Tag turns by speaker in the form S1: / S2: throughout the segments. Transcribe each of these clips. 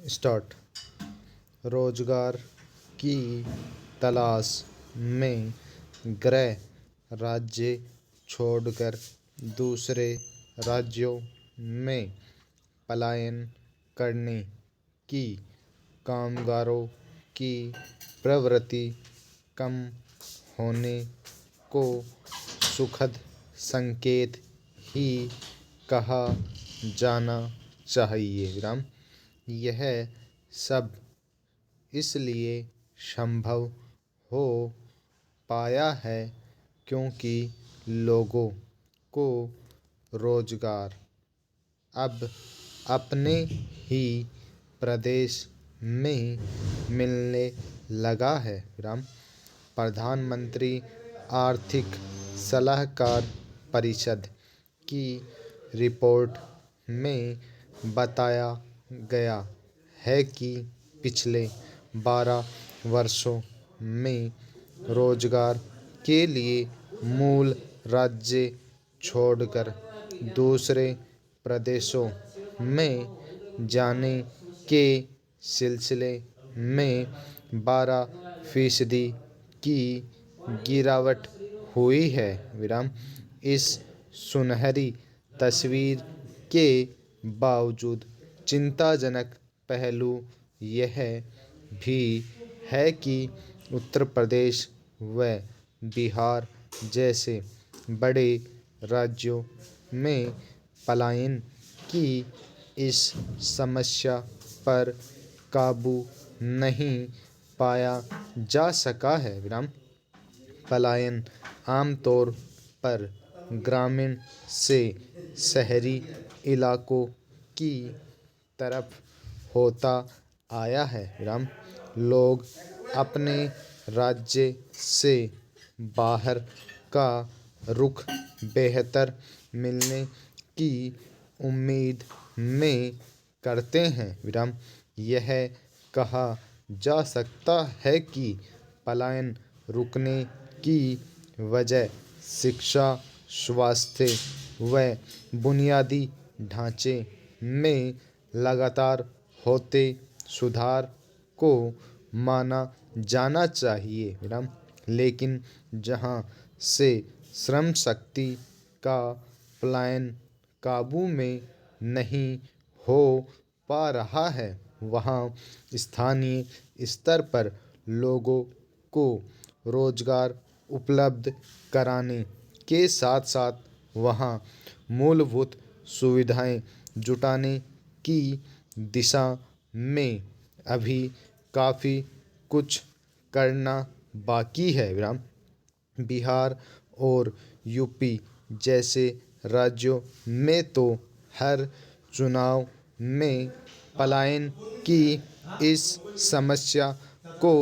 S1: Start. रोजगार की तलाश में गृह राज्य छोड़कर दूसरे राज्यों में पलायन करने की कामगारों की प्रवृत्ति कम होने को सुखद संकेत ही कहा जाना चाहिए। यह सब इसलिए संभव हो पाया है क्योंकि लोगों को रोजगार अब अपने ही प्रदेश में मिलने लगा है। प्रधानमंत्री आर्थिक सलाहकार परिषद की रिपोर्ट में बताया गया है कि पिछले 12 वर्षों में रोजगार के लिए मूल राज्य छोड़कर दूसरे प्रदेशों में जाने के सिलसिले में 12% की गिरावट हुई है। इस सुनहरी तस्वीर के बावजूद चिंताजनक पहलू यह भी है कि उत्तर प्रदेश व बिहार जैसे बड़े राज्यों में पलायन की इस समस्या पर काबू नहीं पाया जा सका है। पलायन आमतौर पर ग्रामीण से शहरी इलाकों की तरफ होता आया है। लोग अपने राज्य से बाहर का रुख बेहतर मिलने की उम्मीद में करते हैं। यह कहा जा सकता है कि पलायन रुकने की वजह शिक्षा, स्वास्थ्य व बुनियादी ढांचे में लगातार होते सुधार को माना जाना चाहिए। लेकिन जहां से श्रम शक्ति का पलायन काबू में नहीं हो पा रहा है, वहां स्थानीय स्तर पर लोगों को रोजगार उपलब्ध कराने के साथ साथ वहां मूलभूत सुविधाएं जुटाने की दिशा में अभी काफ़ी कुछ करना बाकी है। बिहार और यूपी जैसे राज्यों में तो हर चुनाव में पलायन की इस समस्या को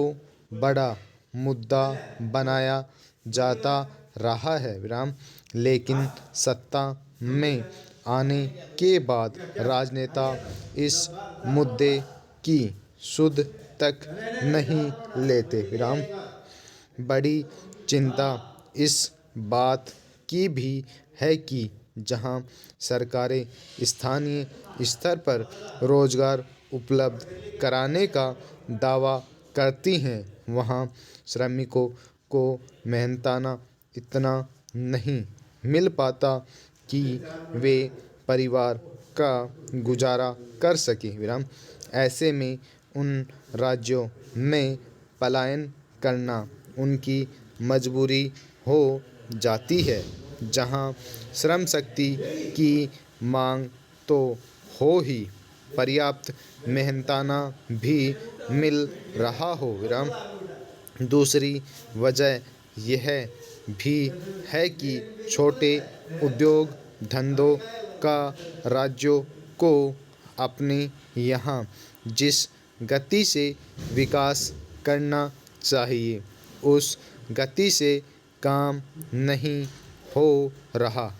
S1: बड़ा मुद्दा बनाया जाता रहा है। लेकिन सत्ता में आने के बाद राजनेता इस मुद्दे की सुध तक नहीं लेते। बड़ी चिंता इस बात की भी है कि जहां सरकारें स्थानीय स्तर पर रोजगार उपलब्ध कराने का दावा करती हैं, वहां श्रमिकों को मेहनताना इतना नहीं मिल पाता कि वे परिवार का गुजारा कर सकें। ऐसे में उन राज्यों में पलायन करना उनकी मजबूरी हो जाती है जहां श्रम शक्ति की मांग तो हो ही, पर्याप्त मेहनताना भी मिल रहा हो। दूसरी वजह यह भी है कि छोटे उद्योग धंधों का राज्यों को अपने यहाँ जिस गति से विकास करना चाहिए उस गति से काम नहीं हो रहा।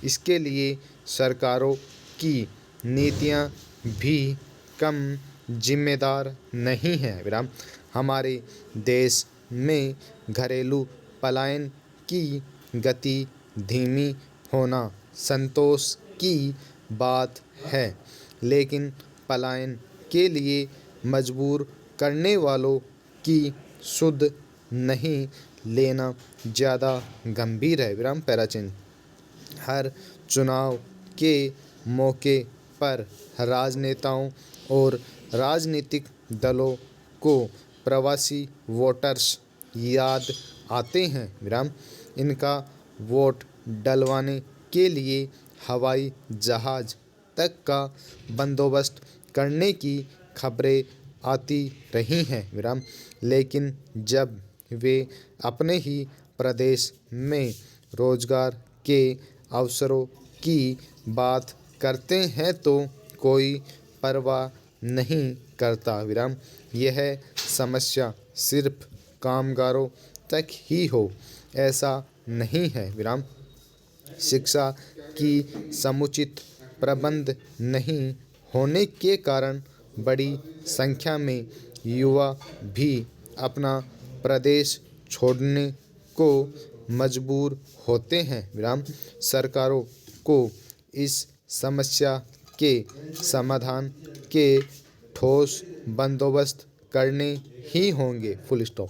S1: इसके लिए सरकारों की नीतियाँ भी कम जिम्मेदार नहीं हैं। हमारे देश में घरेलू पलायन की गति धीमी होना संतोष की बात है, लेकिन पलायन के लिए मजबूर करने वालों की सुध नहीं लेना ज़्यादा गंभीर है। विराम पैराचिन्ह। हर चुनाव के मौके पर राजनेताओं और राजनीतिक दलों को प्रवासी वोटर्स याद आते हैं। विराम इनका वोट डलवाने के लिए हवाई जहाज़ तक का बंदोबस्त करने की खबरें आती रही हैं। विराम लेकिन जब वे अपने ही प्रदेश में रोजगार के अवसरों की बात करते हैं तो कोई परवाह नहीं करता। विराम यह समस्या सिर्फ कामगारों तक ही हो ऐसा नहीं है। विराम शिक्षा की समुचित प्रबंध नहीं होने के कारण बड़ी संख्या में युवा भी अपना प्रदेश छोड़ने को मजबूर होते हैं। विराम सरकारों को इस समस्या के समाधान के ठोस बंदोबस्त करने ही होंगे। Full stop.